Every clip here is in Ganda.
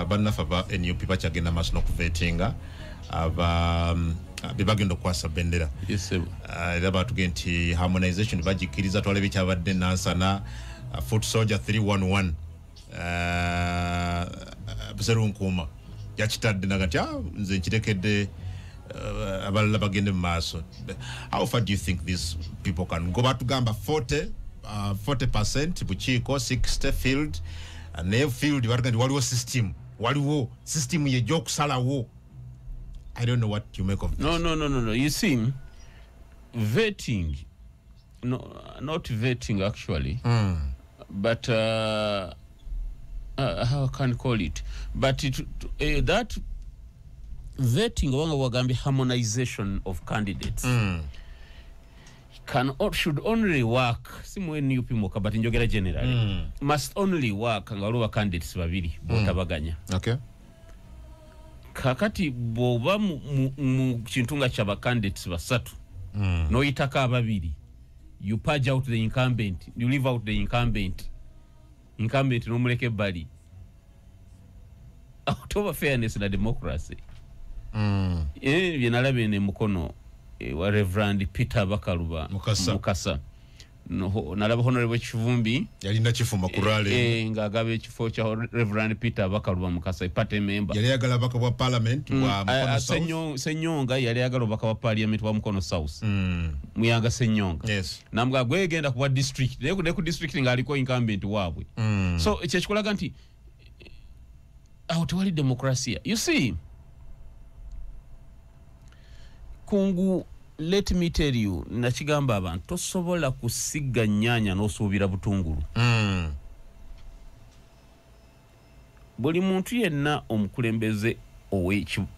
abannafa ba NUP bakyagenda maaso n'okuvetinga bebagenda okwasa bendera. Yes, era batugenda nti harmonization bagikkiriza twalebe kyabadde nansana Foot Soldier 311 Buserunkuuma yakitadde nagati nze nkirekedde abalala bagende mu maaso. How far do you think these people can go? Batugamba 40% bukiiko 60 field and field batugamba waliwo system y'okusalawo. I don't know what you make of this. No. You see, vetting, no, not vetting actually, but how can I call it? But that vetting, wagambi harmonization of candidates, should only work. Simwe NUP moka, but njogera generally must only work ngalowa candidates babiri botabaganya. Okay. Kakati boba mu kintunga chaba candidates basatu no itaka ababiri, you purge out the incumbent, you leave out the incumbent no muleke bali out of fairness na democracy. Byenalabe ne mukono wa Reverend Peter Bakaluba Mukasa no nalaba honorable Chivumbi yalinda chifuma kurale ngagabe chifo cha Reverend Peter Bakaluba Mukasa ipate member yali yagala baka wa parliament wa Mukono South Senyonga yali yagala baka wa parliament wa Mukono South Muyanga Senyonga. Yes. Namga gwegenda ku district ne ku district ngaliko incumbent wabwe. So ekikolaga nti awutwali demokrasia. You see, kungu, let me tell you, nachigamba abantu tosobola kusiga nyanya n'osuubira butungulu. Buli muntu yenna omukulembeze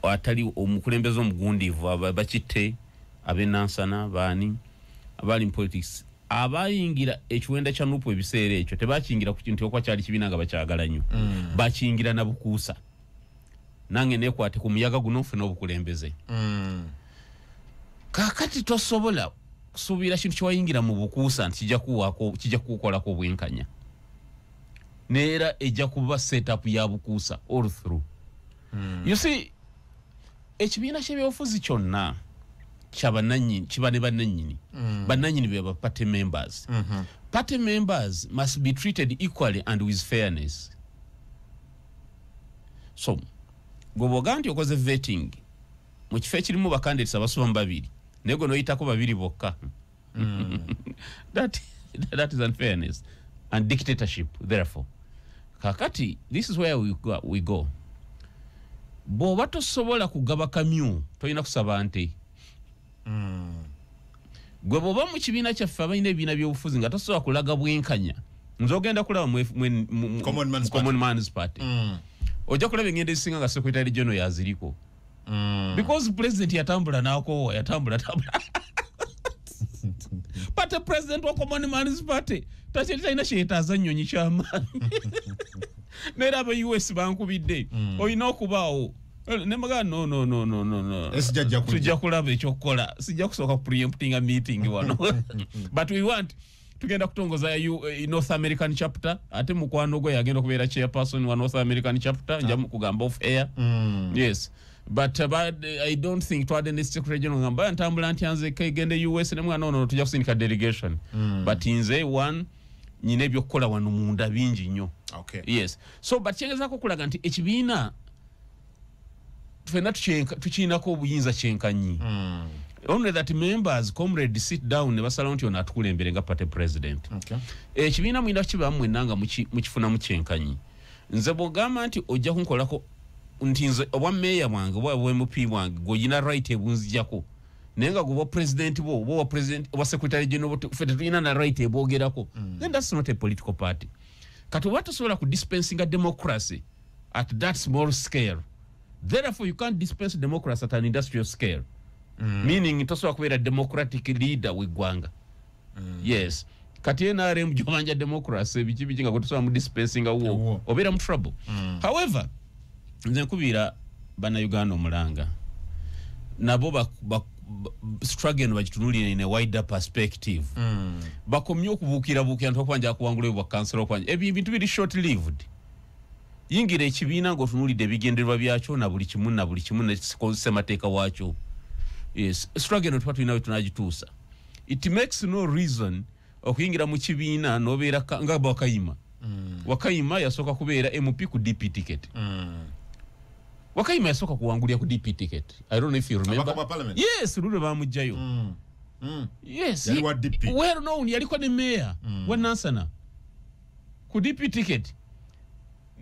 atali omukulembeze omugundivu abakite abenansana bani abali in politics abayingira ekiwenda kya nupu ebiseera ekyo tebakiyingira ku kintu okwa kyali kibina nga bakyagala nnyo. Bakiyingira na bukuusa. Nange nekwate ku muyaga guno funa obukulembeze. Kakati tosobola kusuubira kintu kyewayingira mu bukuusa nti kijja kukolako obwenkanya. Neera ejja kuba setup ya bukuusa all through. You see, ekibiina ky'ebyobufuzi kyonna kyabannannyini kiba ne bannannyini. Bannannyini be party members. Party members must be treated equally and with fairness. So, goboga nti okoze vetting mu kifo ekirimu bacandidates abasoma mu babiri nego noyitako babiri bokka. That is unfairness and dictatorship. Therefore, kakati, this is where we go. Boba tosobola kugaba kamyu toyina kusaba nte. Gwe boba mu kibiina kyaffe abalina ebibiina by'obufuzi nga tosobola kulaga bwenkanya nze ogenda kulaba Common Man's Party. Ojja kulaba engendo ezisinga nga Secretary General yaziriko. Because president yatambula nako yatambula. But the president wa Common Man's Party taina shetaza nnyonyi ky'amaanyi. Nera aba US bankubidde oyina okubaawo nemaga no tujja kulaba ekyokukola sijja kusooka preempting a meeting wano. But we want tugenda kutongoza North American chapter ate mukwano gwe yagenda okubeera chairperson wa North American chapter nja kugamba off air. Yes. But I don't think twadde ne Secretary General ngamba ntambula nti anze kegende US ne mwana ono tujja kusindika delegation. But inze one nyine ebyokukola wano munda bingi nnyo. Okay. Yes. So but kyengezaako okulaga nti ekibiina fena tukiinako obuyinza kyenkanyi. Only that members comrade sit down ne basalawo nti ono atukulembere nga party president. Okay. Ekibiina mwina kibamu mwenanga mukifuna mu kyenkanyi. Nze bw'ogamba nti ojja kunkolako nti nze obwa meya wange obwa MP wange goyina right ebunzijako nenga go president bo president oba secretary general fete tuyina na right ebogerako. Then that's not a political party. Kati watosobola ku dispensing a democracy at that small scale. Therefore you can't dispense democracy at an industrial scale. Meaning tosobola kubeera democratic leader wegwanga. Yes. Kati NRM jomanja democracy bichi nga kutosobola mu dispensing a war obeera mu trouble. However, nze nkubira bana Uganda omulanga nabo struggle bakitunulira in a wider perspective. Bakomye okubuukira ntokwanja kuwangula bwa council okwanja ebintu biri short lived. yingira ekibiina ng'otunuulidde ebigendererwa byakyo na buli kimu nekikozesa mateeka waakyo. Yes, struggle eno tuba tulina we tunagituusa. It makes no reason okuyingira mu kibiina n'obeera nga Wakayima. Wakayima yasooka kubeera MP ku DP ticket. Wakayima yasooka kuwangulira ku DP ticket. I don't know if you remember. Yes, lule bamugjayo. Yes. Yali wa DP. Well known, yaliko ne mayor wa Nansana. Ku DP ticket.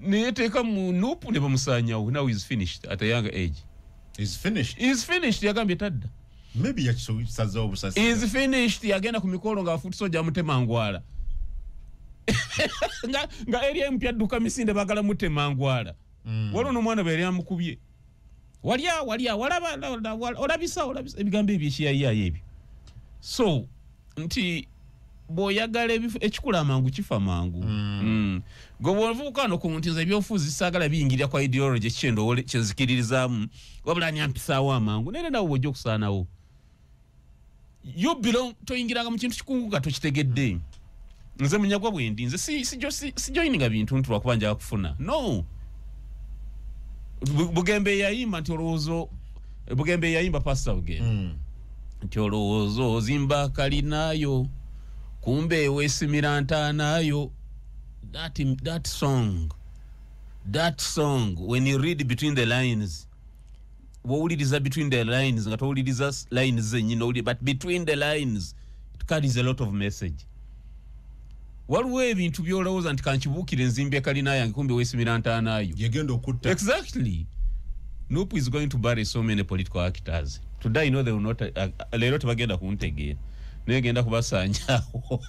Neyeteeka mu nupu ne bamusaanyawo. Now he's finished at a younger age. He's finished. He's finished, yagambye tadda. Maybe yakisaza obusasi. He's finished, yagenda ku mikolo nga afuuti soja amutema ngwala. nga area empya dduka misinde bagala mutema ngwala. Waliwo n'omwana bwe yali amukubye. Walya walaba olabisa ebigambo ebyo ekiyayiyayo ebyo. So nti bw'oyagala ekikula amangu kifa mangu. Gwe no ku nti nze ebyobufuzi saagala biyingirira kwa ideology kyenzikiririzaamu wabula anyampisaawo amangu naye nawe bw'ojja okusaanawo. You belong toyingiranga mu kintu kikunguka tokitegedde. Nze munyagwa bwendi nze sijoyininga bintu nti lwakuba njagala kufuna. No. Bugembe yayimba nti olowoozo Bugembe yayimba Pastor Bugembe. Nti olowoozo zimba kalinayo kumbe wesimira ntaanayo. That song when you read between the lines wowuliriza between the lines nga towuliriza lines zenyine but between the lines it carries a lot of message. Waliwo ebintu byolowooza nti kankibuukire nzimbye kalina yange kumbe weesimira ntaanayo yegenda okutta. Exactly. Nope is going to bury so many political actors. Today you know they will not leero tebagenda kuntegeera naye genda kubasanyawo.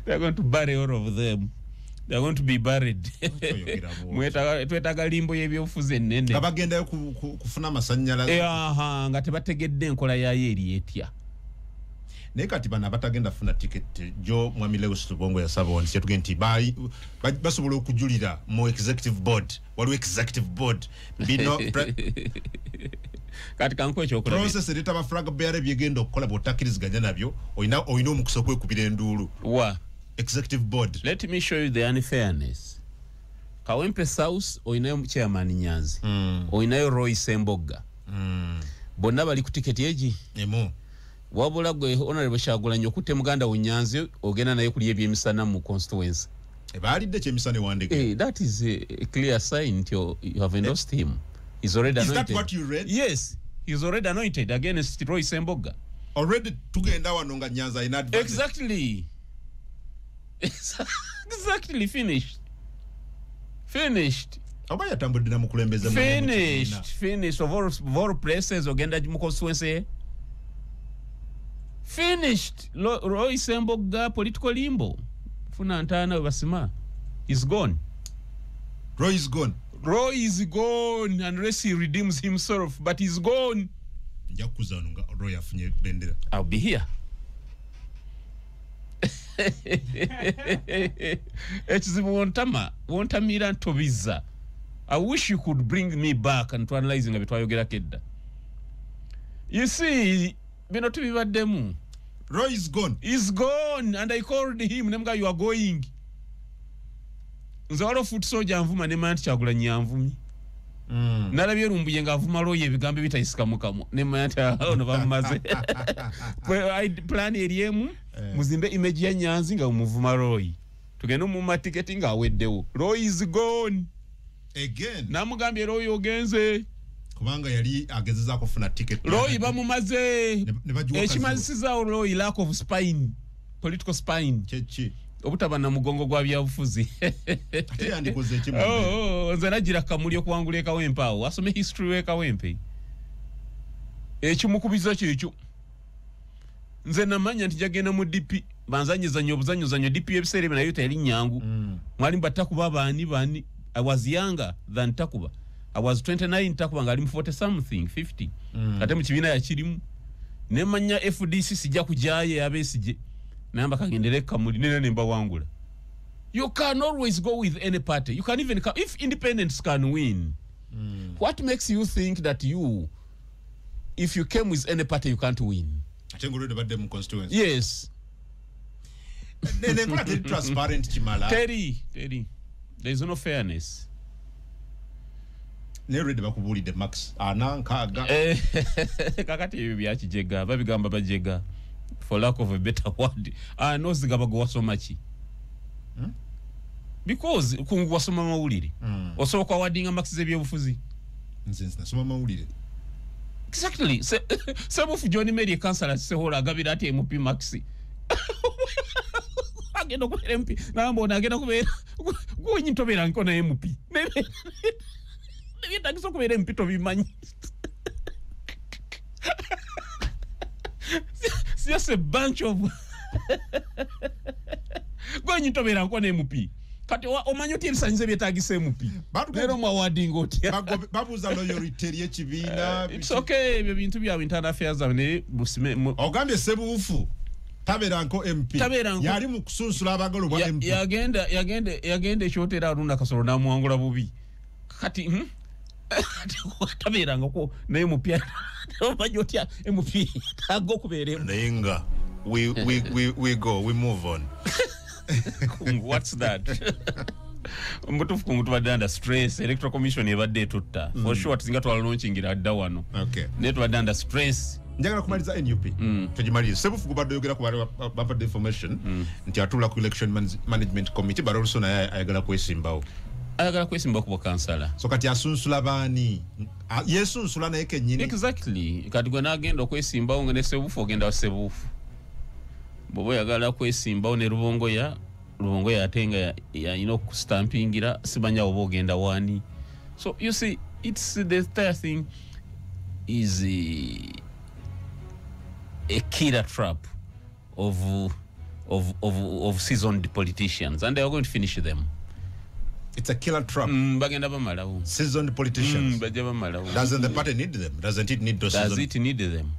They're going to bury all of them. They're going to be buried. Twetaaga limbo y'ebyobufuzi ennene. Nga bagendayo kufuna amasannyalaze. Nga tebategedde enkola yayo eri etya. Naye kati bano abatagenda funa tiketi jo Mwami Lewis Lubongo yasaba wano kyetugenda nti basobola okujulira mu executive board. Waliwo executive board. Bino kati kanko ekyokola process ereta ba flag bearer byegenda okukola bw'otakkiriziganya nabyo oyina omukisa okwekubira enduulu. Wa executive board. Let me show you the unfairness. Kawempe South oyinayo chairman Nyanzi. Oyinayo Roy Sembogga. Bonna bali ku tiketi egi. Emu. Wabula gwe Honorable Kyagulanyi okutte muganda wo Nyanzi ogenda naye kuli ebyemisana mu constituency. Balidde kyemisana wandeke. That is a clear sign that you have endorsed him. He's already anointed. Is that what you read? Yes. He's already anointed against Roy Sembogga. Already tugenda wano nga Nyanza in advance. Exactly. Exactly. Finished. Aba yatambudde na mukulembeze Finished. Of all places ogenda mu constituency. Finished. Roy Sembogga political limbo. Funa ntaana basima. He's gone. Roy is gone. Roy is gone unless he redeems himself, but he's gone. Njakuza nga Roy afunye bendera. I'll be here. Ekizibu wontamira ntobiza. I wish you could bring me back and to analyze nga bitwayogera kedda. You see, bino tubibaddemu. Roy is gone. He's gone and I called him nemga you are going. Nze walo foot soldier nvuma ne manti Kyagulanyi anvumye. Nalabye rumbuye nga avuma Roy ebigambo bitayisika mukamu ne manti ono bamaze. I plan eriemu muzimbe image ya Nyanzi nga umuvuma Roy. Tugenda mu marketing nga aweddewo. Roy is gone. Again. Namugambye Roy ogenze. Kubanga yali agezeza kufuna ticket. Roy bamumaze. Ekimazisiza Roy lack of spine. Political spine. Chechi. Obutaba na mugongo gwa byabufuzi. Ate yandikoze ekimu. Nze nagira kamuli okuwangula Kawempe awo. Asome history we Kawempe. Ekimukubiza kyekyo. Nze namanya nti jagenda mu DP. Banzanyizanyo obuzanyo DP ebiseere bina yote yali nyangu. Mwali mbatakuba bani. I was younger than Takuba. I was 29 Takuba ngali mu 40 something 50. Ate mu kibiina yakirimu. Nemanya FDC sijja kujaye abesije. Namba kagendere kamuli nene mba wangula. You can always go with any party. You can even if independents can win. What makes you think that if you came with any party you can't win? Atengulode badde mu constituency. Yes. nenkola teri transparent kimala Teri. There is no fairness. Nerede bakubulide max anankaga Kakati ebyo byakijega babigamba bajega for lack of a better word. No zigaba go so much. Because kungu wasoma mawulire. Osoboka wadinga max zebyobufuzi. Nze nasoma mawulire. Exactly. Sebufu John Mary Councillor Sehola agabira ati MP Maxi. Agenda ku MP. Nambona agenda kubeera. Gwenyi tobera nko na MP. Nebe takiso kubeera MP to bimanyi. It's just a bunch of Gwenyi tobera nko na MP. Kati omanyo ti ebisanyizo byetagisa MP. Lero mwawadinga otya. Babuza loyalty y'ekibiina. It's okay, ebyo bintu bya internal affairs ne busime. Ogambye Sebuufu tabera nko MP. Yali mu kusunsula abagalo bwa MP. Yagende kyotera Arunda Kasolo namwangula bubi. Kati tabera ngako naye mupya. Omanyo otya MP ago kubeere. Nenga. We go, we move on. What's that? Mbutufu kungu tubadde stress electoral commission ebadde tutta for sure tuzinga twalonkingira adda wano. Okay. Ne tubadde stress. Njagala kumaliza NUP. Tujimalize. Sebufu kubadde yogera ku bapa information nti atula ku election management committee but also naye ayagala kwesimbawo. Ayagala kwesimbawo ku kansala. So kati asunsula baani. Yesunsula naye kennyini. Exactly. Kati gwe nagenda okwesimbawo ngene Sebufu ogenda Sebufu. Bobo yagala kwesimbawo ne Rubongo ya atenga ya kustampingira sibanya obo ogenda wani. So you see it's the entire thing is a killer trap of seasoned politicians and they are going to finish them. It's a killer trap. Bagenda bamalawo. Seasoned politicians. Bajja bamalawo. Doesn't the party need them? Doesn't it need those? Does it need them?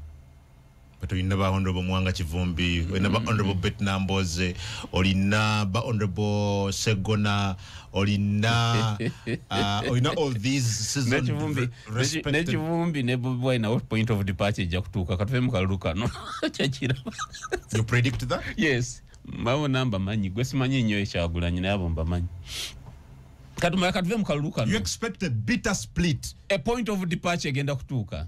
But we never honorable Mwanga Chivumbi, we never honorable Betna Mboze, Olina, honorable Segona, Olina, all these seasoned respected. Nechivumbi never boy na point of departure jakutuka katufemu kaluka no chachira. You predict that? Yes. Mabo namba manyi gwesi manyi nyo ekyagulanye nabo mbamanyi. Katuma katufemu kaluka no. You expect a bitter split. A point of departure genda kutuka.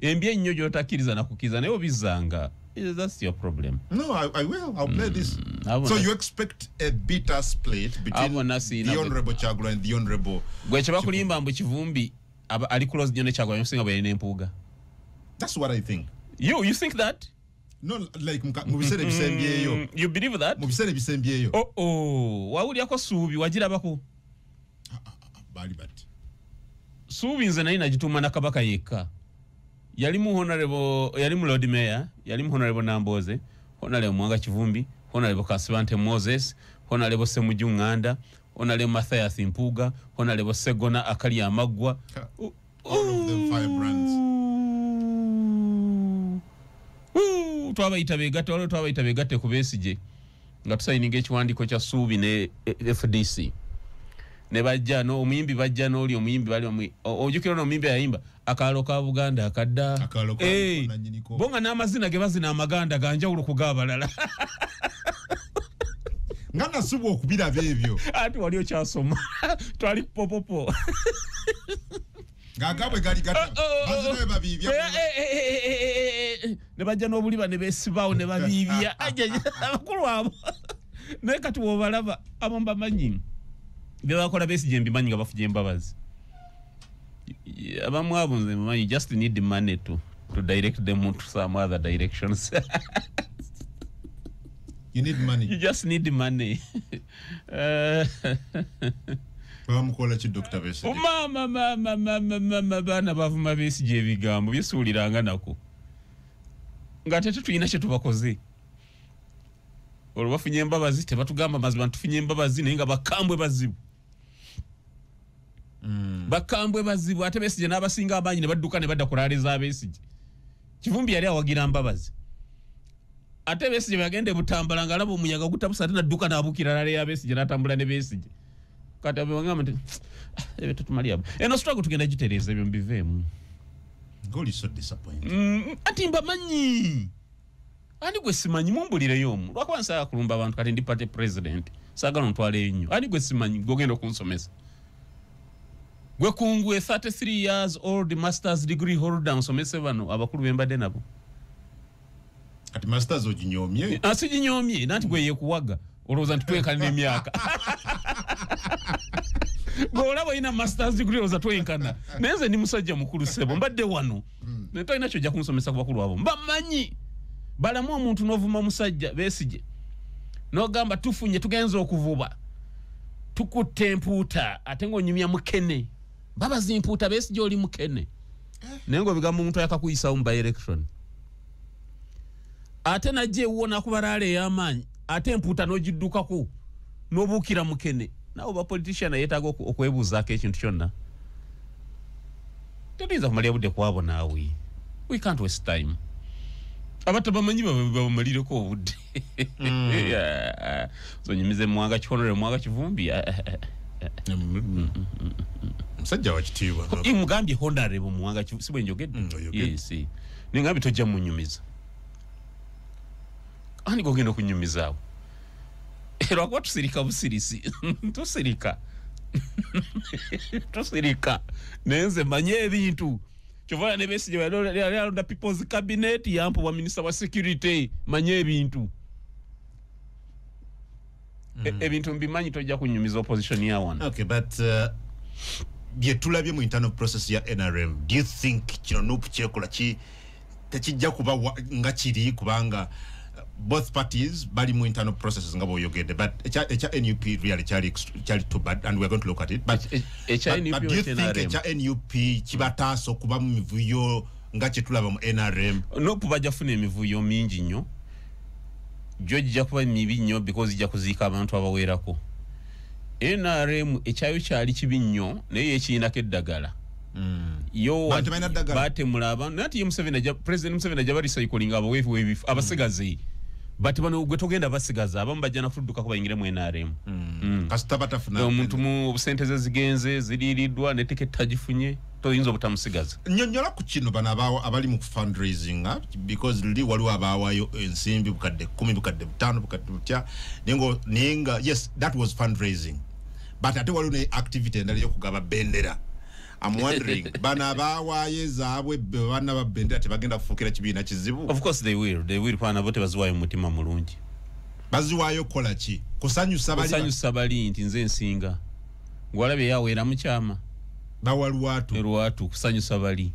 Embye nnyo gyotakiriza nakukiriza naye obizanga. That's your problem. No, I will. I'll play this. So you expect a bitter split between the Honorable Chagula and the Honorable... Gwe chaba kulimba mbu Kivumbi ali close nnyo ne Chagula nsinga bwe n'empuuga. That's what I think. You think that? No, like mu bisere bisembyeyo. You believe that? Mu bisere bisembyeyo. Wawulyako Suubi wagirabako? Bali bati. Suubi nze naye nagituuma na Kabaka yekka. Yalimu honorable, yalimu Lord Mayor, yalimu honorable Namboze, honorable Mwanga Kivumbi, honorable Kasibante Moses, honorable Semuju Nganda, honorable Matthias Mpuga, honorable Segona Akali Amagwa. All of them firebrands. Twabayita begate ku Besigye. Nga tusayininga ekiwandiiko kya Suubi ne FDC. Ne bajja no omuyimbi bajja n'oli omuyimbi bali ojukira no omuyimbi yayimba akalo ka Buganda akadda bonga n'amazina ge bazina amaganda ganjawulo kugabalala ngana subu okubira bebyo ati wali okyasoma twali popopo ngagabwe gali gata bazina babibya ne bajja n'obuliba ne besibawo ne babibya abakulu abo naye kati wobalaba abo mbamanyi bebakola Besigye mbimanyi nga bafuje embabazi. Abamu abo nze mbimanyi, you just need the money to direct them to some other directions. You need money. You just need the money. Bamukola ki Dr. Besigye? Mama bana bavuma Besigye ebigambo byesuuliranga nako. Nga ate tulina kye tubakoze. Olwo bafunye embabazi tebatugamba mazima tufunye embabazi naye nga bakambwe bazibu. Bakambwe bazibu ate Besigye n'abasinga abanyi ne badduka ne badda kulaaliza Besigye. Kivumbi yali awagira mbabazi. Ate Besigye bagende Butambala nga alaba omuyaga gutabusa ate nadduka n'abuukira lale ya Besigye n'atambula ne Besigye. Kati abangamba nti ebe tutumalya. Eno struggle tugenda gitereeza ebyo mbiveemu. God is so disappointed. Ati mbamanyi. ani gwe simanyi mumbulireyo omu lwakuba nsaga kulumba abantu kati ndi party president saagala ntwale nnyo ani gwe simanyi gogenda okunsomesa gwe kungwe 33 years old master's degree holder nsomese bano abakulu bembadde nabo kati masters oginyomye asiginyomye nanti gwe yekuwaga olowooza nti twenkana n'emyaka gwe olaba olina masters degree olowooza twenkana naye nze ndi musajja mukulu sebo mbadde wano naye talina kyojja kunsomesa ku bakulu abo mbamanyi balamu omuntu n'ovuma musajja Besigye n'ogamba tufunye tugenza okuvuba tukutte empuuta ate ng'onyumya mukene babazi empuuta Besigye oli mukene naye ng'obigamba omuntu ayakakuyisawo mu by-election ate najja ewuwo nakubalaala ey'amaanyi ate empuuta n'ogiddukako n'obuukira mukene naawe bapolitician yeetaaga okwebuuzaako ekintu kyonna tetuyinza kumalira budde kwabo naawe we can't waste time abatabamanyi babamalireko obudde sonyumize Mwanga Kikonole Mwanga Kivumbi musajja wa kitiibwa mugambye honorable Mwanga Kivumbi si bwe njogedde yes ningambye tojja munyumiza ani gogenda okunyumizaawo lwakuba tusirika busirisi tusirika naye nze manye ebintu kyova ne Besigye yalonda people's cabinet yampobwa minister wa security manye ebintu ebintu mbimanyi tojja kunyumiza opposition ya wana okay but bye tulabye mu internal process ya NRM do you think kino nupu kyekola tekijja kuba nga kiri kubanga both parties bali mu internal processes nga boyogedde but echa NUP really chali too bad and we're going to look at it but do you think echa NUP kibataso kuba mu mivuyo nga kyetulaba mu NRM nopu bajafuna emivuyo mingi nnyo jojja kuba mibi nnyo because ijja kuziika abantu abaweerako NRM ekyayo kyali kibi nnyo naye ekiinako eddagala yo batemula abantu nati ye President Museveni ajja baricycling abaweevu ebifu abasigaze but bano gwe togenda basigaza abamu bajja nafudduka ko bayingire mu NRM kasita batafuna omuntu mu sente ze zigenze ziriiriddwa ne ticket tagifunye toyinza obutamusigaza nnyonnyola ku kino bano abali mu fundraising because li waliwo abaawayo ensimbi bukadde 10 bukadde 5 bukadde butya nenga yes that was fundraising but ate waliwo ne activity endala y'okugaba bendera I'm wondering bana bawaye zaabwe bana babendera tebagenda kufuukira kibiina kizibu of course they will pana bote baziwayo mutima mulungi baziwayo kola ki kusanyusa bali nti nze nsinga ngwalabe yaweera mu kyama bawalwatu kusanyusa bali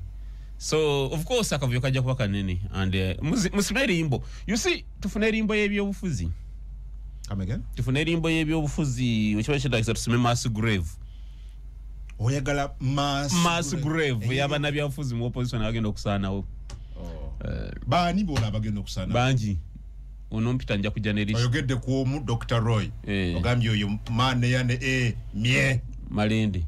so of course akavuyo kajja kuba kanene and musime erimbo you see tufuna erimbo y'ebyobufuzi come again tufuna erimbo y'ebyobufuzi ekiba kitakisa tusime mass grave oyagala mass grave yabana byafuzi mu opposition agenda okusaanawo baani bola abagenda okusaanawo bangi ono mpita nja kujja ne list oyogedde ku omu Dr. Roy ogambye oyo maane yane mye Malende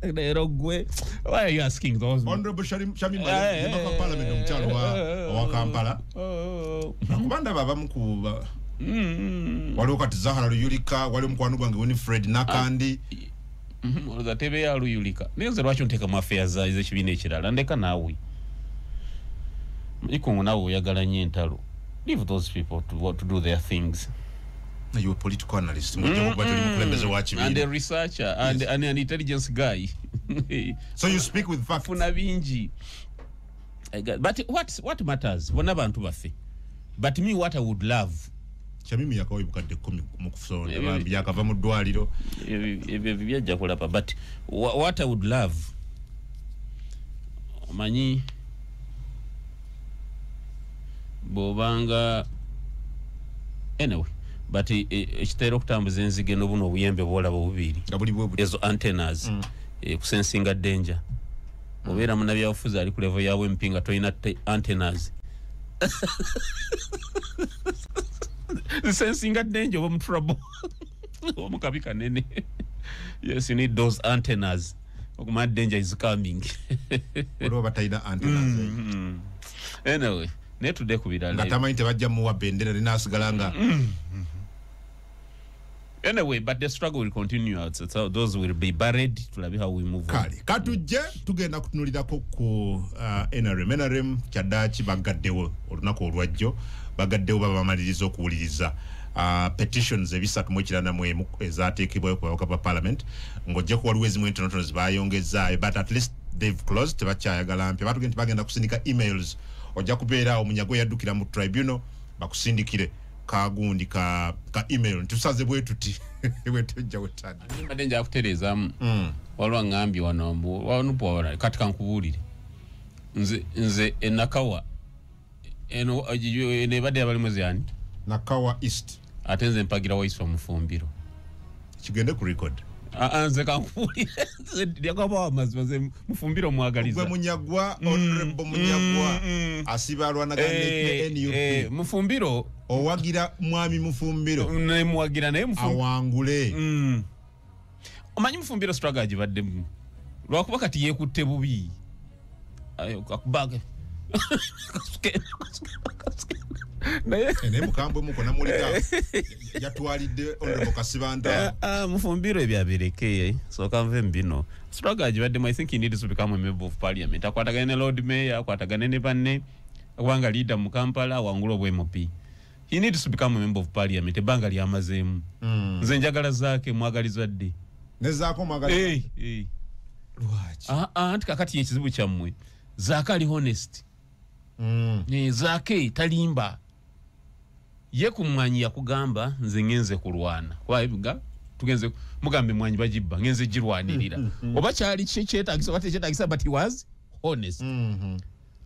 Lero gwe why are you asking those Honorable Shami Malende yabaka parliament omukyalo wa Kampala kubanda baba mukuba waliwo kati Zahara Luyulika waliwo mukwano gwange Winifred Nakandi oloza tebe ya Luyulika nenze lwaki onteka mu affairs ez'ekibiina ekirala ndeka naawe ikungu naawe oyagala nnyo entalo leave those people to do their things. You're a political analyst and a researcher and an intelligence guy. So you speak with facts. But what matters? But me, what I would love. But what I would love, Mani Bobanga. Anyway. But ekitera okutambuza enzige n'obuno obuyembe bwola bubiri ezo antennas kusensinga danger obeera munabyabufuzi ali ku level yawe empinga toyina antennas sensinga danger oba mu trouble omukabi kanene. Yes, you need those antennas okumanya danger is coming olwo batayina antennas. Anyway naye tudde ku birala nga tamanyi tebajja muwa bendera linaasigala nga Anyway, but the struggle will continue out. So those will be buried. Tulabe how we move on. Katuje tugenda kutunulirako ku NRM kyaddaaki bagaddewo olunaku olwajjo bagaddewo babamaliriza okuwuliriza petitions ebisatu mu ekirana mu ezaateekebwayo ku bawoka ba parliament ng'ojjako waliwo ezimu entonotono zibayongezaayo but at least they've closed tebakyayagala mpya batugenda bagenda kusindika emails ojja kubeera omunyago yaddukira mu tribunal bakusindikire kagundi ka email ntusaze bwe tuti bwetujja wetani mbadde nja kutereezaamu waliwo ngambye wano kati kankubuulire nze enakawa eno ebadde abalimu zani Nakawa East ate nze mpagira waiso Mufumbiro kigende ku record nze kankubuulire lyakaba wamazimaze Mufumbiro mwagaliza gwe munyagwa honorable munyagwa asibalwanagana ne NUP Mufumbiro owagira mwami Mufumbiro ne muwagira naye Mufumbiro awangule omanyi Mufumbiro struggle agibaddemu lwakuba kati yeekutte bubi ayo kakubage naye mukambwe muko namulika yatwalidde honorable Kasibanda Mufumbiro ebyabireke so kanve mbino struggle agibaddemu I think he needs to become a member of parliament akwatagane ne Lord Mayor akwatagane ne banne wanga leader mu Kampala wangula obwMP he needs to become a member of parliament ebanga lyamazeemu nze njagala zaake mwagalizwa dde nezaako mwagalizwa lwaki anti kakati ekizibu kyammwe zaake ali honest zaake talimba ye ku mwanyi yakugamba nze ngenze kulwana kwabiga tugenze mugambe mwanyi bagibba ngenze girwanirira oba kyali kyetagisa bate kyetagisa but he was honest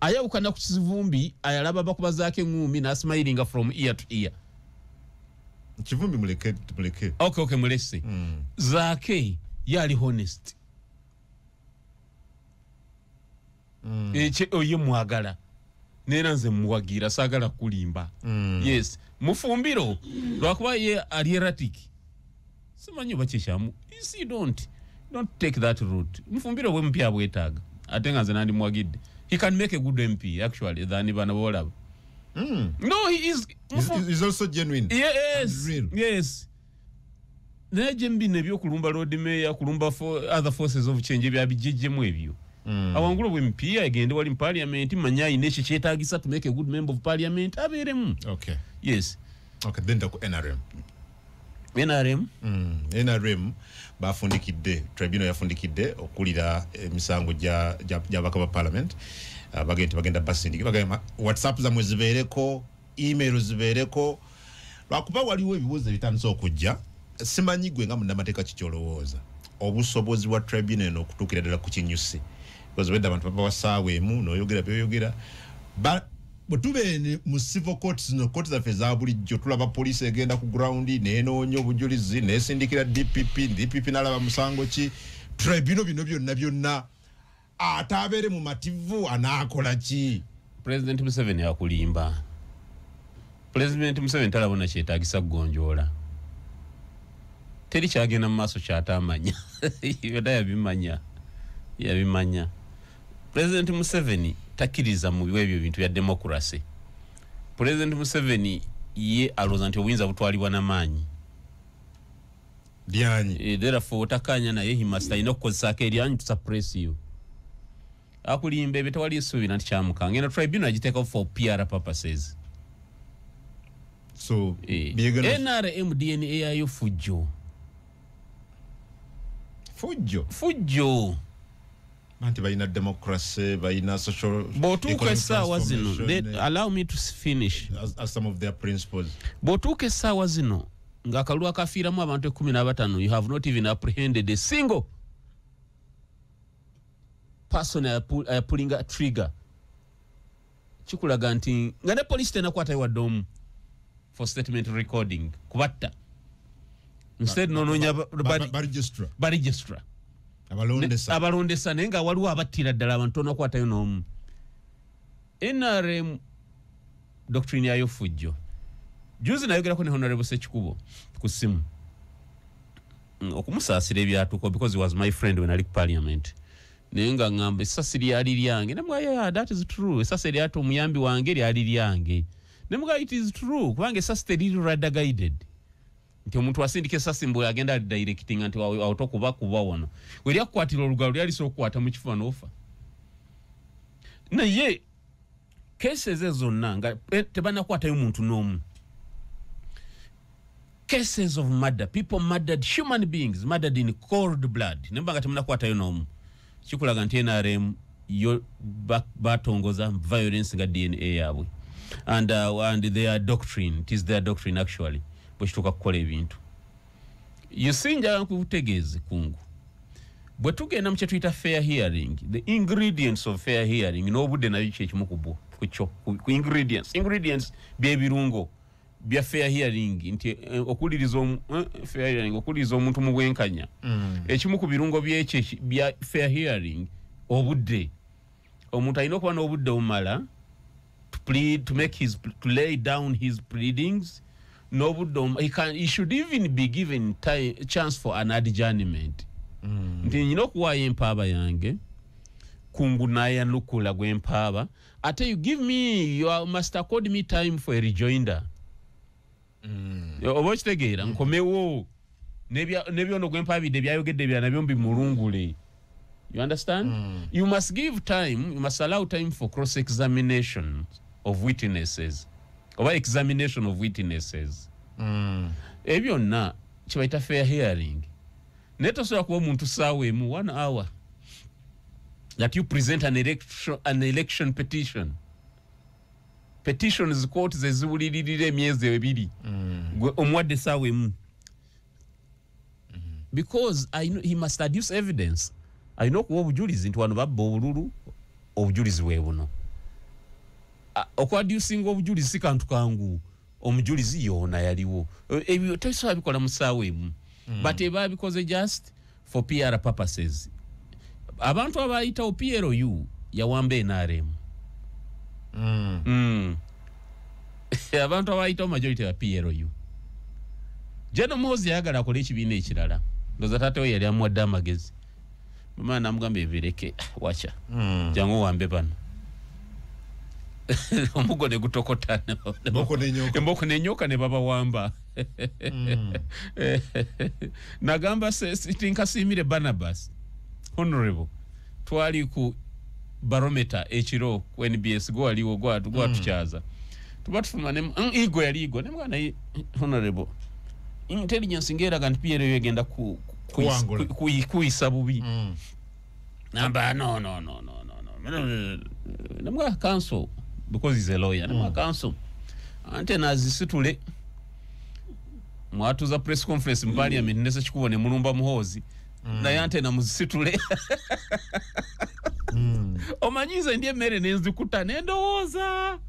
ayawukana ku kizivumbi ayalaba bakuba zaake ngumi na smiling from ear to ear kivumbi muleke okay mulese zaake yali honest oye mwagala nera nze muwagira sagala kulimba yes Mufumbiro lwakuba ye ali erratic simanyi bakishamu you don't take that route Mufumbiro bwe mpya bwetaaga ate nga nze nandi muwagidde he can make a good MP actually than bana bolaba no he is he's also genuine yes Najembi nebyo kulumba Lord Mayor kulumba for other forces of change byabijjejjemu ebyo awangula bwe MP agende wali mu parliament manyayi nechi kyetagisa to make a good member of parliament aberemu okay yes okay then ku NRM bafundikidde tribunal yafundikidde okulira emisango gya bakaba parliament bagenda basindiki bagamba WhatsApp zamwe zibeereko email zibeereko lwakuba waliwo ebibuuzo bitandise okujja simanyi gwe nga munnamateeka kikyolowooza obusobozi bwa tribunal okutuukira ddala ku kinyusi because weda abantu baba wasaawe emu n'oyogera byoyogera bwetubeene mu civil courts no court zaffe za bulijjo tulaba poliisi egenda ku ground nenoonya obujulizi nesindikira DPP n'alaba musango ki tribunal bino byonna ate abeere mu mativu anaakola ki President Museveni akulimba President Museveni talabona kyetaagisa gonjoola teri kyagenda mu maaso kyatamanya yoda yabimanya President Museveni takiriza mu ebyo bintu bya democracy President Museveni ye alowooza nti obuyinza butwalibwa n'amaanyi lyanyi therefore takanya naye he must alina okukozesaako eryanyi to suppress you akulimba ebyo tewali essuubira nti kyamukanga eno tribunal agiteekawo for PR purposes so NRM DNA yayo fujjo anti bayina democracy bayina social botuuka essaawa zino allow me to finish as some of their principles botuuka essaawa zino ng'akalulu akafiiramu abantu 15 you have not even apprehended a single person pulling a trigger kikulaga nti nga ne police tenakwatayo wadde omu for statement recording kubatta instead nononya baregistra abalondesa naye nga waliwo abattira ddala abantu tonakwatayo n'omu NRM doctrine yayo fujjo juzi nayogerako ne Honorable Sekikubo ku ssimu okumusaasira ebyatuuko because he was my friend when I was in parliament naye nga ngamba essasi lyali lyange nemugaya that is true essasi lyati omuyambi wange lyali lyange nemugaya it is true kubanga essasi teriri radda guided nti omuntu asindika essasi mbu agenda directing nti autokuba kuba wano weri akukwatira olugalo lyali sokukwata mu kifuba n'ofa naye cases ezo zonna nga tebanakwatayo muntu n'omu cases of murder, people murdered, human beings murdered in cold blood nemba nga temunakwatayo n'omu kikulaga nti NRM yo batongoza violence nga DNA yaabwe and their doctrine, it is their doctrine actually bwekituuka kukola ebintu yusinja nkutegeeze kungu bwe tugenda mu kye tuyita fair hearing, the ingredients of fair hearing n'obudde nabyo kyekimu ku ingredients by'ebirungo bya fair hearing nti okuliriza omuntu mu bwenkanya ekimu ku birungo by'ekyo bya fair hearing obudde omuntu alina okuba n'obudde omala to lay down his pleadings n'obudde he should even be given chance for an adjournment nti nyina okuwaayo empaaba yange kungu n'ayanukula gw'empaaba ate you must accord me time for a rejoinder oba okitegeera nkomewo n'ebyono gw'empaabidde byayogedde bya nabyo mbimulungule. You understand? You must give time, you must allow time for cross-examination of witnesses. Or examination of witnesses. Ebyo na kibaita fair hearing. Neto soya kuwa muntu sawe mu 1 hour that you present an election petition. Petitions court zeziwulirire emyezi ebiri. Omwadde sawe mu. Because he must adduce evidence. Alina okuwa obujulizi nti wano babba obululu obujulizi bwe buno okwaducinga obujulizi si kantu kangu omujulizi yoona yaliwo ebyo tebisobola bikola mu ssaawa emu but ebabikoze just for PR purposes. Abantu abayitawo PLU yawamba NRM abantu abayitawo majority ya PLU General Mozi yagala akola ekibiina ekirala ndoza tatewe yali amuwadde amagezi mama namugamba evireke wacha jangu wambe bano omugo ne gutokotana emboko ne nyoka ne baba wamba nagamba sitinka simire Barnabas honorable twali ku barometer ekiro ku NBS go aliwo gwa tuchaza tubatufuma ne igo yali igo ne mwana honorable intelligence ngera ganti PLU yegenda kuisa bubi namba no namwa counsel because he's a lawyer namwa counsel ante nazisitule mwatuza press conference mu parliament nese chikubone mulumba muhozi na yante na muzisitule omanyiza ndiye mere nenzikuta nendoza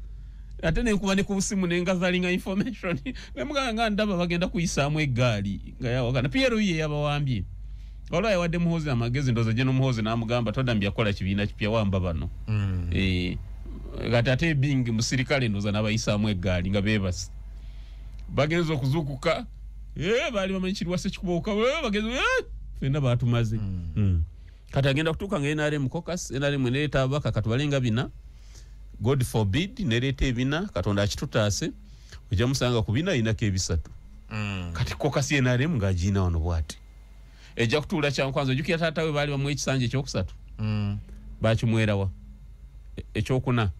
ate nenkuba ne kubusimu nengazalinga information nemuganga ndaba bagenda kuyisamu egali nga yawo kana PLU ye yabawambye olwaye wadde muhozi amagezi ndoza je no muhozi namugamba todambya kola kibiina kipya wamba bano gatate bing musirikale ndoza nabayisamu egali nga bebasi bagenzo okuzukuka bali bamanyikirwa se kikuboka bagenzo fenda batumaze kati agenda kutuka nga NRM caucus NRM neeta abaka katubalenga bina God forbid nerete ebina katonda akitutaase ojja musanga kubina inako ebisatu kati caucus NRM nga ajina ono bwati ejja kutula kya kwanza ojukiya taatawe bali bamwe ekisanje ekyokusatu bakimwerawa ekyokuna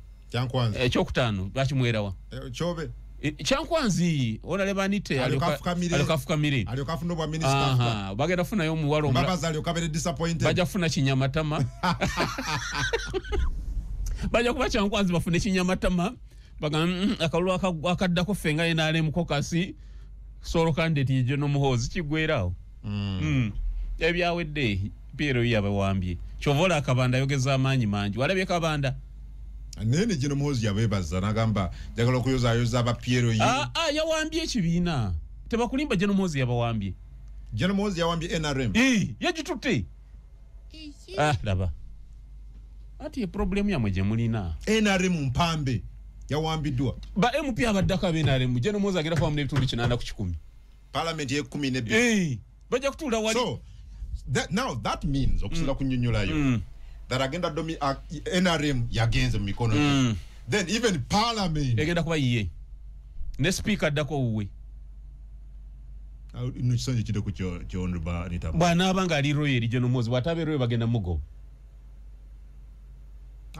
ekyokutaano bakimwerawa chobe kyankwanzi ona lebanite aliokafukamire aliokafuno bwa minister bagenda funa yo muwalo mbabaza aliokabere disappointed baja funa kinyamatama baja kuba kyankwanzi bafune kinyamatama baga akalwa akaddako fenga NRM kokasi solo candidate je no muhozi kigwerawo ebyawedde PLU yabawambye chovola akabanda yogeza amanyi manji walabye kabanda nene jino muhozi yabebaza nagamba jagala okuyoza aba PLU yawambye ekibiina tebakulimba jeno muhozi yabawambye jeno muhozi yawambye NRM yagitutte laba ati problem yamwe je mulina NRM mpambe yawambiddwa ba MP abaddaka NRM jeno muhozi agera kwa mune bitundu kinanda ku 10 parliament ye 12 baja kutula wali so that means okusira kunyonyolayo that agenda domi NRM yagenze mu mikono then even parliament egenda kuba yiye ne speaker dako uwe ino kisanje kide ku kyondo ba nitaba bwana abanga ali royal General Muhoozi watabeeroyo bagenda mugo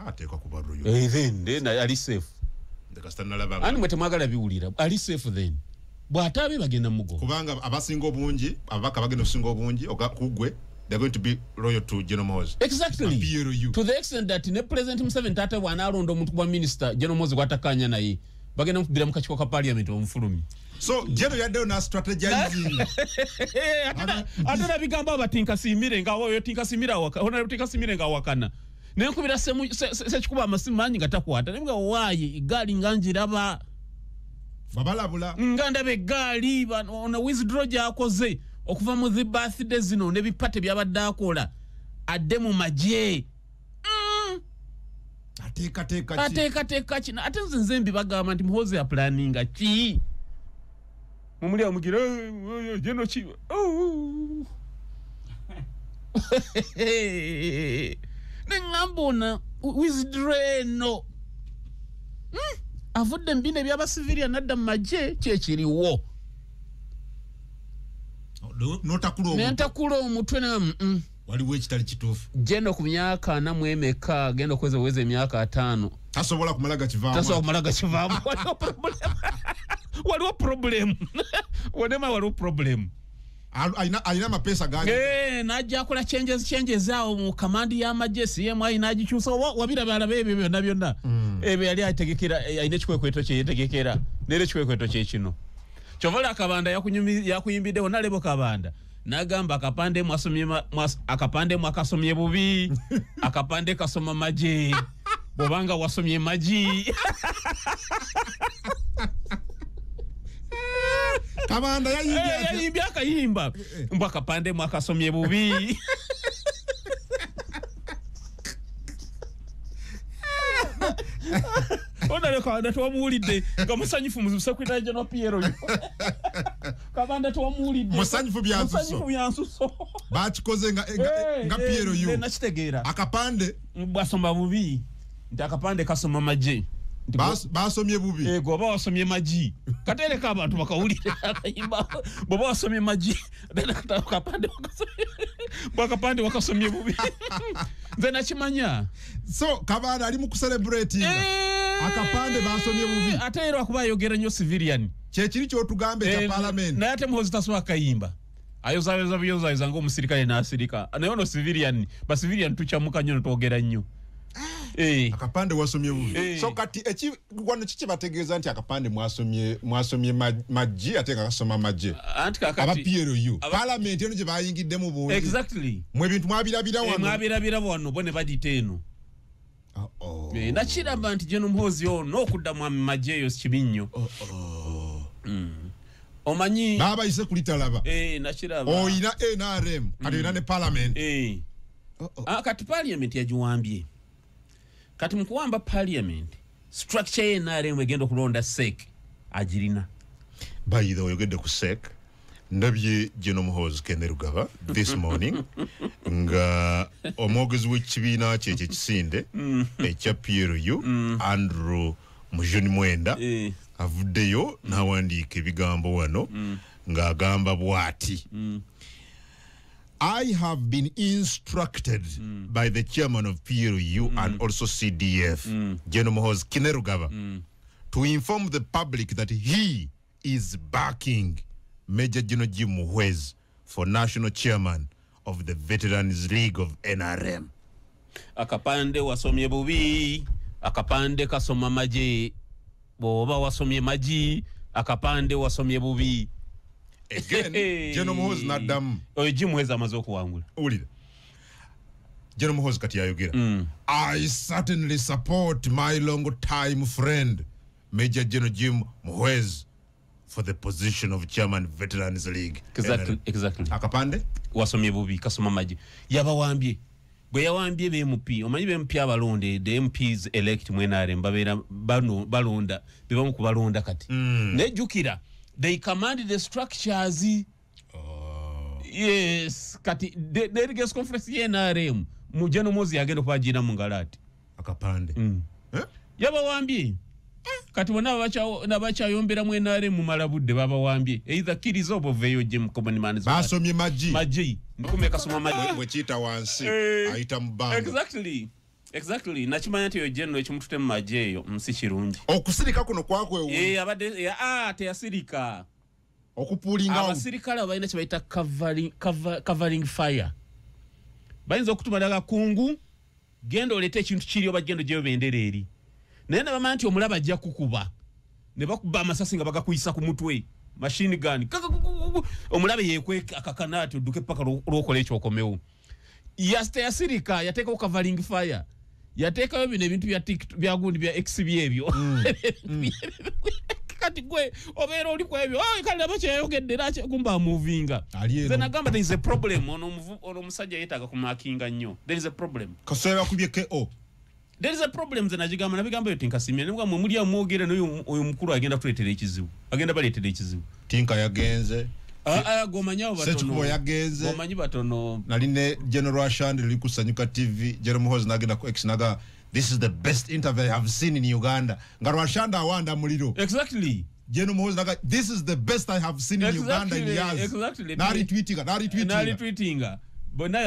ateekwa kuba royal then ali safe ndakastana labanga ani mwete mwagala biwulira ali safe then bwatabe bagenda mugo kubanga abasinga obungi abaka bagenda kusinga obungi kugwe they're going to be loyal to General Muhoozi. Exactly. To the extent that ne President Museveni tate wana alondo omuntu kwa minister General Muhoozi gwatakanya naye bagenda mukubira mukachiko ka parliament omufulumi. So General yadde na strategizing. Atana bigamba abatinka simire nga woyo tinka simira waka ona tinka simire nga wakana. Ne nkubira se chikuba amasimu manyi ngatakwata nebwa waye igali nganjiraba babalabula nganda be gali ona withdraw jakoze okuva mu the birthday zino ne bipate byabadde akola adde mu maje ateka kina ate nze mbi bagamba nti Muhoozi ya planninga ki mumuli amugira jeno ki nengambona withdraw avudde mbine byaba civilian nadda mu maje kyekiriwo notakula omutwe na waliwo ekitali kituufu gendo ku myaka na mwemeka gendo kweza weze emyaka 5 tasobola kumalaga kivaamu waliwo problem waliwo problem alina mapesa gani najja akola changes awo mu kamandi y'amagye CM inagikyusa wabira bala bebe byonna byonna ebe yali ategekera ayine kikwekweto kye yetegekera nere kikwekweto kye kino chovala akabanda yakuyimbide onalebo kabanda nagamba akapande akapande mwakasomye bubi akapande kasoma maji bobanga wasomye maji kabanda yayimbya akayimba mbwa akapande mwakasomye bubi Ona kabanda twamuulidde nga musanyifu muzuse kwita General Piero kabanda twamuulidde musanyifu byansuso bakikoze nga Piero yu nakitegeera akapande bwasoma bubi nti akapande kasoma maji basomye bubi goba wasomye maji katereka abantu bakawulire akayimba boba wasomye maji akapande wakasomye bubi nze nakimanya so kabanda ali mu celebrate akapande basomye bubi atayero akubayogera nyo civilian kyekiri kyotugambe kya parliament naye ate Muhoozi tasobola kayimba ayozabeza byozayiza ngo omusirikale n'asirika naye ono civilian ba civilian tuchamuka nnyo twogera nnyo akapande wasomye bubi so kati wano kikibategeeza nti akapande mwasomye maji ate nga kasoma maji aba Piero yu parliament eno gye bayingiddemu bungi exactly mwe bintu mwabirabira wano bone bagiteeno nakiraba nti General Muhoozi ono okudda mu maji eyo kibinyo omanyi babayise kulitalaba nakiraba oyina NRM kati oyina ne parliament kati parliament yagiwambye kati mukuwamba parliament structure ye NRM egenda okulonda SEC agirina by the way oyogedde ku SEC ndabye General Muhoozi Kenneth Rugaba this morning nga omwogezi w'ekibiina kye ekisinde ekya Piero Andrew Mujuni Mwenda avuddeyo n'awandiika ebigambo wano ng'agamba bw'ati I have been instructed by the chairman of PLU and also CDF, General Muhoozi Kenneth Rugaba, to inform the public that he is backing Major General Jim Muhoozi for national chairman of the Veterans League of NRM. Akapande wasomye bubi, akapande kasoma maji, boba wasomye maji, akapande wasomye bubi. Again, General Muhoozi naddamu Jim Muhoozi amaze okuwangula ulira General Muhoozi kati yayogera I certainly support my long time friend Major General Jim Muhoozi for the position of chairman Veterans League. Exactly. Akapande wasomye bubi kasoma maji yabawambye bwe yawambye BMP omanyi BMP abalonde the MPs elect mwenare mbabera balonda bibamu kubalonda kati nejukira they command the structures yes kati delegates conference ye NRM mu General Muhoozi yagenda kwajina mu ngalati akapande yabawambye kati bona nabakyayombera mu NRM mu malabudde babawambye either kirizo oboveyo gye common man basomye maji ndikumeka soma maji bwe kita wansi ayita mbanga exactly nakimanya nti yo general ekimutute mu maji eyo nsi kirungi okusirika kuno kwakwe abadde teyasirika okupulinga abasirikale abalina kye bayita covering fire bayinza okutuma daga kungu genda olete ekintu kiri obagendo gyeyo bendera eri naye nabamanya nti omulaba ajja kukuba ne bakuba amasasi nga bagakuyisa ku mutwe machine gun omulaba yekwe akakanati oduke paka lwokola ekyokomewo yasirika yateekawo covering fire yateekayo bino ebintu bya gundi bya X byebyo kati gwe obeera oli ku ebyo kale nabo kyeyayogedde era kumba movinga nze nagamba there is a problem ono omusajja yeetaaga kumakinga nnyo there is a problem kasobe bakubye KO there is a problem nze nagigamba nabigamba yo tinkasimya nibwa muli amwogera n'oyo mukulu agenda kuleetera ekizibu agenda baleetera ekizibu tinka yagenze gomanyawo batono yagenze gomanyi batono naline General Ashandi lili kusanyuka TV Jerome Hozi nagenda ku X naga this is the best interview I have seen in Uganda ngaro Ashanda awanda muliro exactly Jerome Hozi naga this is the best I have seen in Uganda in years exactly nari tweetinga bona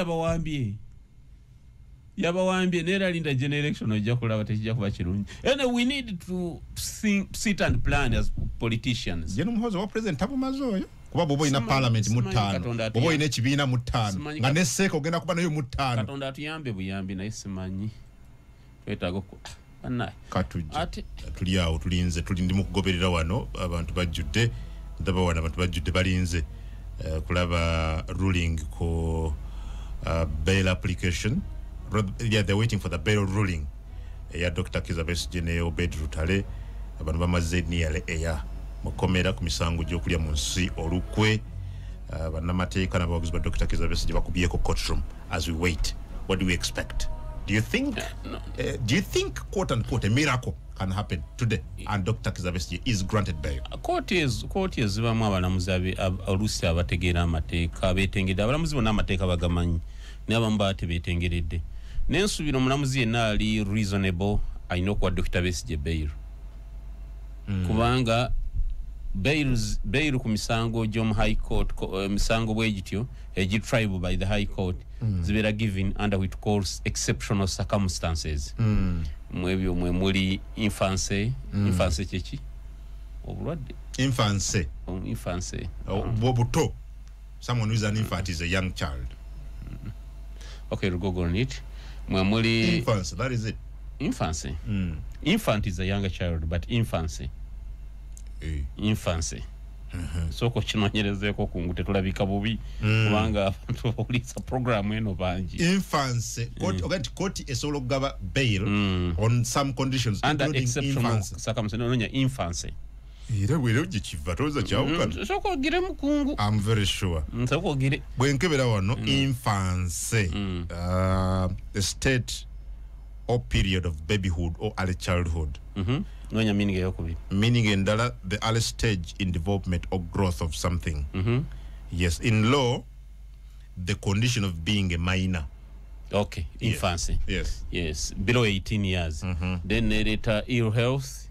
yabawambye nera linda generation ojja kulaba tekijja kuba kirungi and we need to sit and plan as politicians Jerome Hozi wa president tabumazoyo kuba bobo ina parliament mutano bobo ine kibiina mutano nga neseko ogenda kuba nayo mutano katonda atuyambe buyambi naye simanyi twetaaga annaye katujja tuliawo tulinze tulindi mu kugoberera wano abantu bajjudde ndaba wana abantu bajjudde balinze kulaba ruling ko bail application they're waiting for the bail ruling ya Dr. Kizza Besigye ne Obed Rutale abantu bamaze nearly eya mukomera ku misango gy'okulya mu nsi olukwe bannamateeka n'abawagizi ba Dr. Kizza Besigye bakubyeko courtroom as we wait. What do we expect? Do you think quote unquote a miracle can happen today and Dr. Kizza Besigye is granted bail? Court is bamu abalamuzi oluusi abategeera amateeka beetengedde abalamuzi bonna amateeka bagamanyi naye abamu batebeetengeredde n'ensuubira omulamuzi yenna ali reasonable alina okuwa Dr. Besigye bail kubanga bail ku misango gy'omu high court misango bwegityo tribe by the high court zibeera given under what calls exceptional circumstances mwebyo mwe muli infancy kyeki obulwadde infancy bobuto someone who is an infant is a young child okay we'll go on it mwe muli infancy that is it infancy infant is a younger child but infancy soko kinonyerezeeko kungu tetulabika bubi kubanga abantu bawuliriza programu eno bangi infancy court esobola okugaba bail on some conditions under exceptional circumstances nonya infancy era bwera ojje kiva toza kyawukana soko ogire mukungu I'm very sure soko ogire bwenkebera wano infancy the state or period of babyhood or early childhood nonya meaning yokubi meaning endala the early stage in development or growth of something yes in law the condition of being a minor okay infancy yes below 18 years then later ill health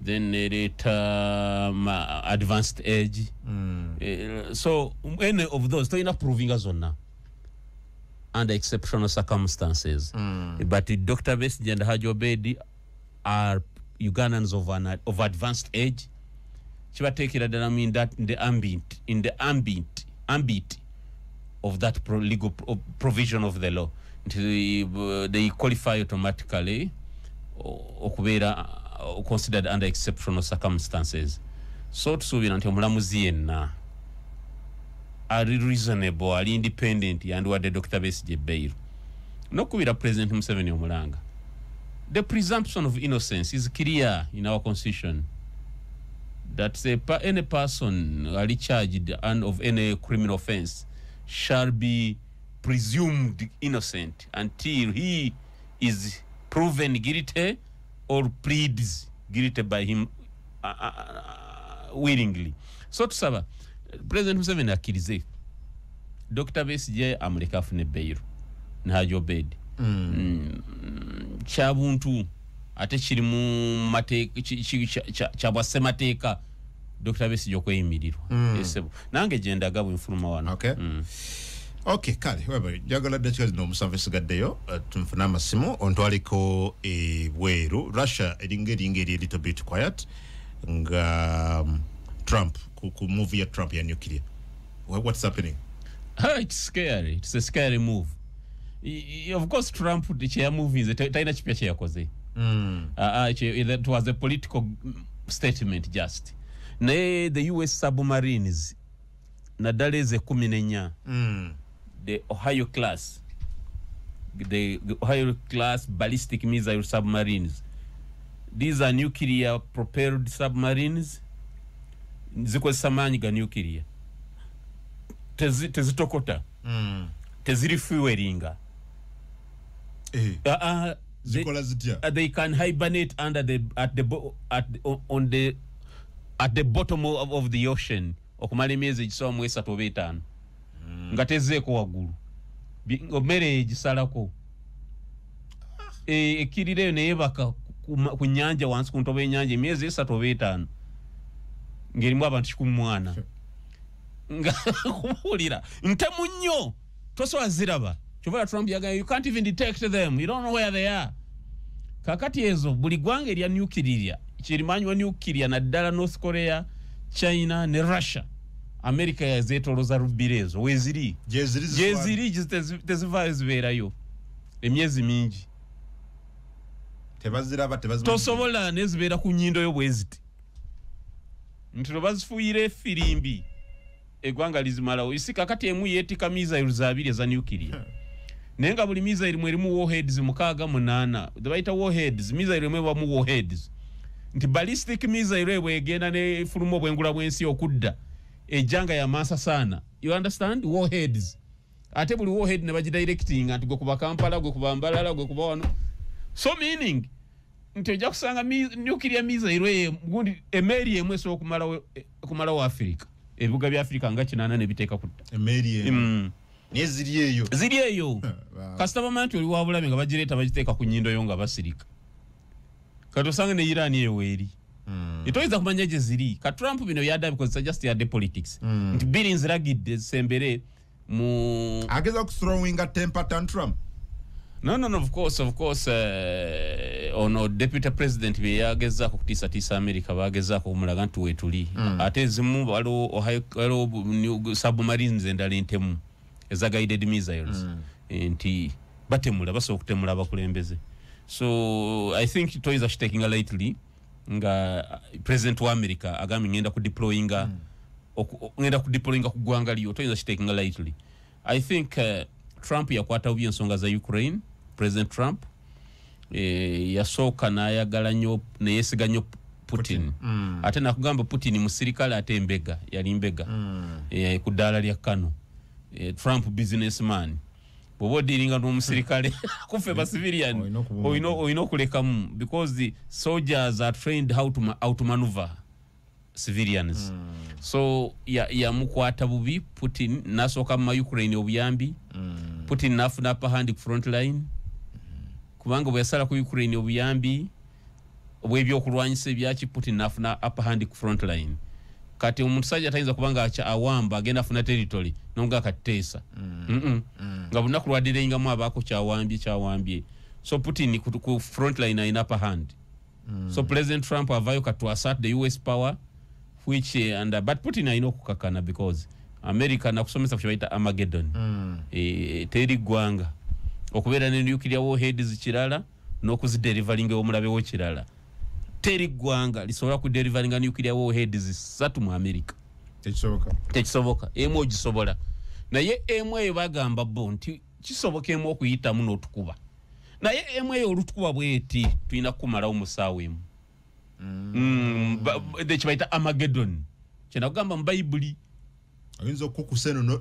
then later advanced age so any of those toina proving as on under exceptional circumstances but Dr. Besigye and Haji Obedi are Ugandans of advanced age. Chibatekera that I mean that in the ambit of that legal provision of the law, they qualify automatically or considered under exceptional circumstances. So to be until mulamuzi yenna are reasonable, are independent, and what the Dr. Besigye bail. No kubira President Museveni omulanga. The presumption of innocence is clear in our constitution that any person charged of any criminal offense shall be presumed innocent until he is proven guilty or pleads guilty by him willingly. So to saba President Museveni akirize Dr. Besigye amuleka afune bail na Haji Obedi kyabuntu ate kiri mu mateeka kya bwassemateeka Dr. Besigye okweyimirirwa esebo nange gye ndaga bwenfuluma wano. Okay, kale webali jagala dakika zino omusanvu esigaddeyo tunfuna amasimu ontwaliko ebweru. Russia eringa eri little bit quiet nga Trump ku move ya Trump ya nuclear. What's happening? It's scary. It's a scary move. Of course Trump kye movies taina kipya kye yakoze. It was a political statement just. The US submarines naddala eze 14 the Ohio class ballistic missile submarines. These are nuclear propelled submarines zikozesa maanyi ga nuclear tezitokota teziri fuelinga zikola zitya. They can hibernate under at the bottom of the ocean okumala emyezi egisoba mu 3 oba 5 nga tezeeko waggulu omere egisalako ekirireyo neyebaka ku nnyanja wansi ku ntobo y'ennyanja emyezi 3 oba 5 ng'erimu abantu 14 nga kubuulira ntemu nnyo tosobola ziraba kyova Trump yagamba you can't even detect them, you don't know where they are. Kakati ezo buli gwanga erya nuclear kirimanywa nuclear naddala North Korea, China ne Russia, America yazeetoloza rubirezo weziri jeziri tezivaayo zibeerayo emyezi mingi tosobola nezibeera ku nnyindo yo bweziti ntiro bazifuuyira efirimbi eggwanga lizimalawo isi kakati emu yeetika missile za 2 eza nuclear naye nga buli missile mwerimu warheads 6-8 bayita warheads missile emwe bamu warheads nti ballistic missile ebwe egenda ne fuluma obwengula bw'ensi okudda ejjanga ya masa sana. You understand? Warheads. Ate buli warhead ne bagidirecting anti gwe kuba Kampala gwe kuba Mbalala gwe kuba wano. So meaning nti ojja kusanga nuclear missile gundi emeri emwe so kumala wa Africa. Ebibuga bya Africa nga 8 ne biteeka kutta. Emeri emwe. Ne ziri eyo. Kasitaba manti oli wabulabe nga bagireta bagiteeka ku nnyindo yo nga basirika. Katosanga ne Iran yeweeri. Itoiza kumanya gye ziri. Ka Trump bino yada because just ya de politics. Nti billions ragidde sembere mu ageza ku throwing a temper tantrum. No, of course ono deputy president be yageza ku kutisa America bageza ku kumulaga nti wetuli. Ate zimu waliwo submarines endala entemu eza guided missiles. Nti batemula basobola okutemula abakulembeze. So I think Toys taking a lightly nga president wa America agami ngenda ku deployinga ku gwanga liyo Toys taking a lightly. I think Trump yakwata ubi ensonga za Ukraine. President Trump yasoka na yagala nnyo ne yesiga nnyo Putin. Ate nakugamba Putin musirikale ate embega yali mbega ku ddala lya Kano. Trump businessman bobo dealinga n'omusirikale kufe ba civilian oyino kulekamu because the soldiers are trained how to maneuver civilians. So ya mukwata bubi Putin nasoka mu Ukraine obuyambi. Putin nafuna upper hand front line kubanga bwesala ku Ukraine obuyambi obwebyo okulwanyisa ebyaki Putin nafuna upper hand front line. Kati omuntu sajja tayinza kubanga acha awamba agenda afuna territory nonga katesa nga bunaku lwadire mu abako kyawambye so Putin ku front line ina upper hand. So President Trump avayo to assert the US power which but Putin ayino kukakana because America na kusomesa kubaita Armageddon teri gwanga okubeera ne nuclear warheads kirala n'okuzidelivering omulabe wo kirala teri gwanga lisobola ku delivering nuclear warheads 3 mu America tekisoboka emu ogisobola naye emu eyo bagamba bo nti kisoboka emu okuyitamu n'otukuba naye emu eyo olutukuba bweti tulina kumalawo musaawa emu kibaita Armageddon kyenagamba mu Bayibuli ayinza okukuseno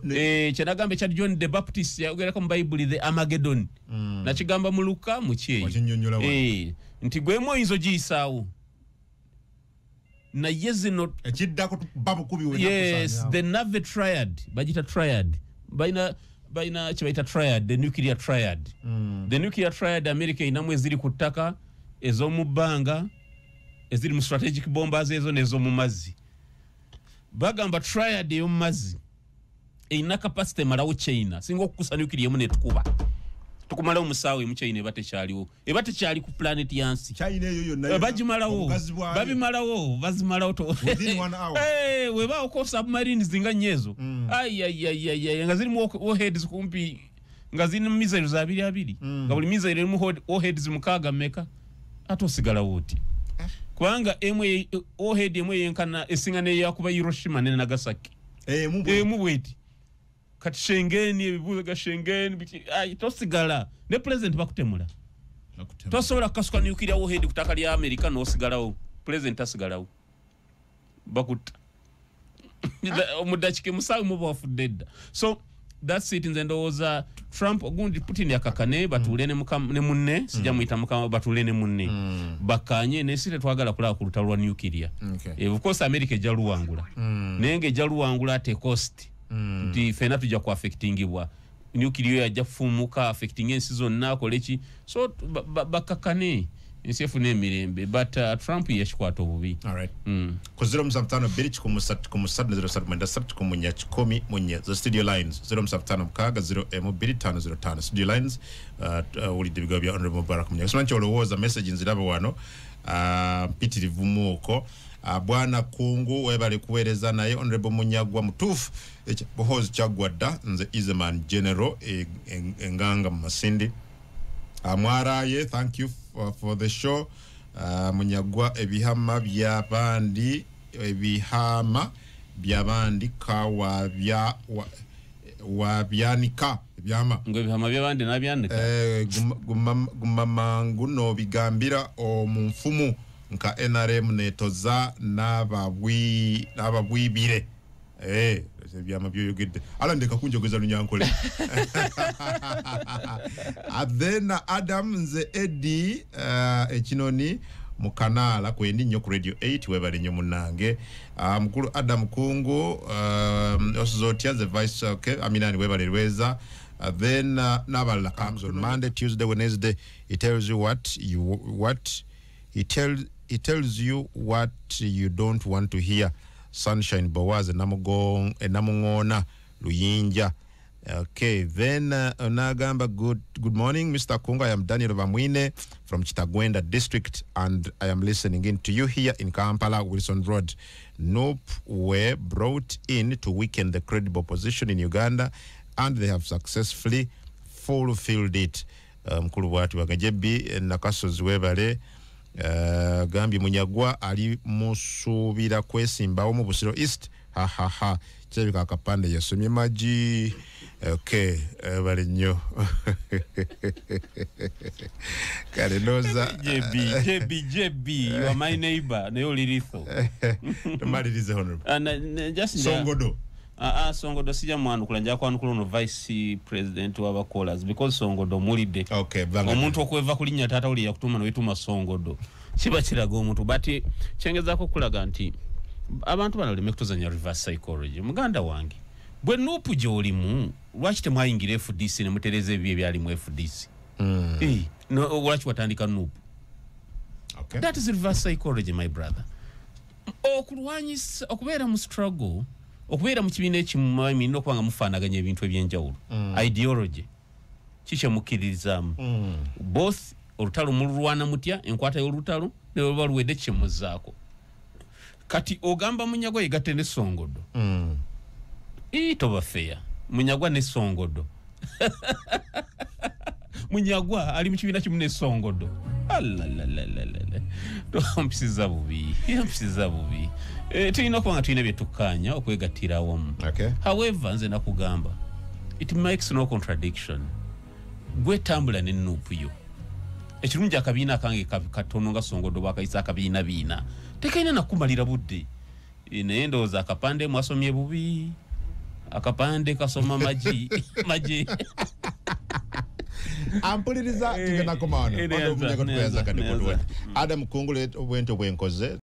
kyenagamba ekya John the Baptist yagerako mu Bayibuli the Armageddon nakigamba mu Luka mu kyeyo nti gwemu oyinza ogiyisaawo naye zino ekiddako babukubi yes the Navy triad bagita triad baina kibaita triad the nuclear triad the nuclear triad America inamu eziri ku ttaka ez'omu bbanga eziri mu strategic bombers ezo n'ezo mu mazzi bagamba triad ey'omu mazzi eyina capacity emalawo China singa okukusa nuclear emu netukuba tukumalawo musaawe mu China eba tekyali ku planet yansi China eyo yonna bagimalawo babimalawo bazimalawo to webaawo ko submarines zinga nyezo nga ziri mu warheads kumpi nga ziri mu missiles abiri nga buli missile mu warheads mukaaga meka atosigala wuti kubanga warhead emwe yenkana esinga ne yakuba Hiroshima ne Nagasaki mu bweti kati Schengen ebibuzo ga Schengen tosigala ne president bakutemula tosobola kasuka nuclear warhead kutaka lya America no sigalawo president asigalawo bakuta omudachike musawe mu bafudedda so that's it in the Trump ogundi Putin yakakane batulene ne munne sija muita mukama batulene munne bakanye ne sire twagala kula ku lutalwa nuclear of course America ejaluwangula nenge ejaluwangula ate cost ndi fena tujja ku affectingibwa nuclear yajja fumuka affecting ensi zonna koleki so bakakane nsefu ne mirembe but Trump yashkwata obubi all right ko 075 bili ku musat 07 ku munya 10 munye the studio lines 075 kaga 0 studio lines uli dibiga bya honorable Barack munya so ncho lowoza message nziraba wano pitirivu muko bwana kungu webale kuwereza naye honorable Munyagwa mutufu bohozi chagwada nze Izeman General enganga Masindi mwaraye thank you for the show Munyagwa ebihama byabandi kawa wabyanika byama ngo ebihama byabandi nabyanika gumamangu no bigambira omumfumu nka NRM netoza n'ababwibire byama byoyogedde alandeka kunjogeza lunyankole then Adam nze Eddie ekinoni mu kanala kwendi nnyo ku radio 8 webale nnyo munange mukulu Adam Kungu osozotya the vice aminani webale lweza then nabala comes on Monday Tuesday Wednesday it tells you it tells you what you don't want to hear. Sunshine Boaz Namungona Luyinja. Okay, then Nagamba, good morning, Mr. Kunga. I am Daniel Vamwine from Chitagwenda district, and I am listening in to you here in Kampala, Wilson Road. Nope were brought in to weaken the credible opposition in Uganda, and they have successfully fulfilled it. Mkulu watu wakajebi nakasozi webale Gambi Munyagwa ali musubira kwesimbawo mu Busiro East kyebika akapande yasomye maji okay bali nnyo kale noza JB you are my neighbor nayo liritho tumalirize honorable just Songodo Songodo sija mwandu kulanja kwa nukulo no vice president wa callers because Songodo mulide okay omuntu okweva kulinya tata uli yakutuma no wituma Songodo kiba kiraga omuntu bati kyengezako kulaga nti abantu bana leme kutozanya reverse psychology muganda wange bwe nupu jolimu lwaki temwayingira FDC ne mutereze ebye byali mu FDC no lwaki watandika nupu okay that is reverse psychology my brother okulwanyisa okubeera mu struggle okubeera mu kibiina ekimu no kubanga mufaanaganya ebintu ebyenjawulo ideology kiche mukiririzamu both olutalo mulwana mutya enkwata y'olutalo ne baluwedde kimuzaako kati ogamba Munyagwa yegatte ne Songodo toba fair Munyagwa ne Songodo Munyagwa ali mu kibiina kimu ne Songodo alalalala tompisiza bubi tulina kubanga tulina bye tukkaanya okwegattira awamu however nze nakugamba it makes no contradiction gwe tambula ne nupu yo ekirungi akabiina kange katono nga Songodo bakayisa akabiina biina tekaina nakumalira budde naye ndowooza akapande mwasomye bubi akapande kasoma maji ampuliriza tugenda komano Adam Kungule obwento bwenkoze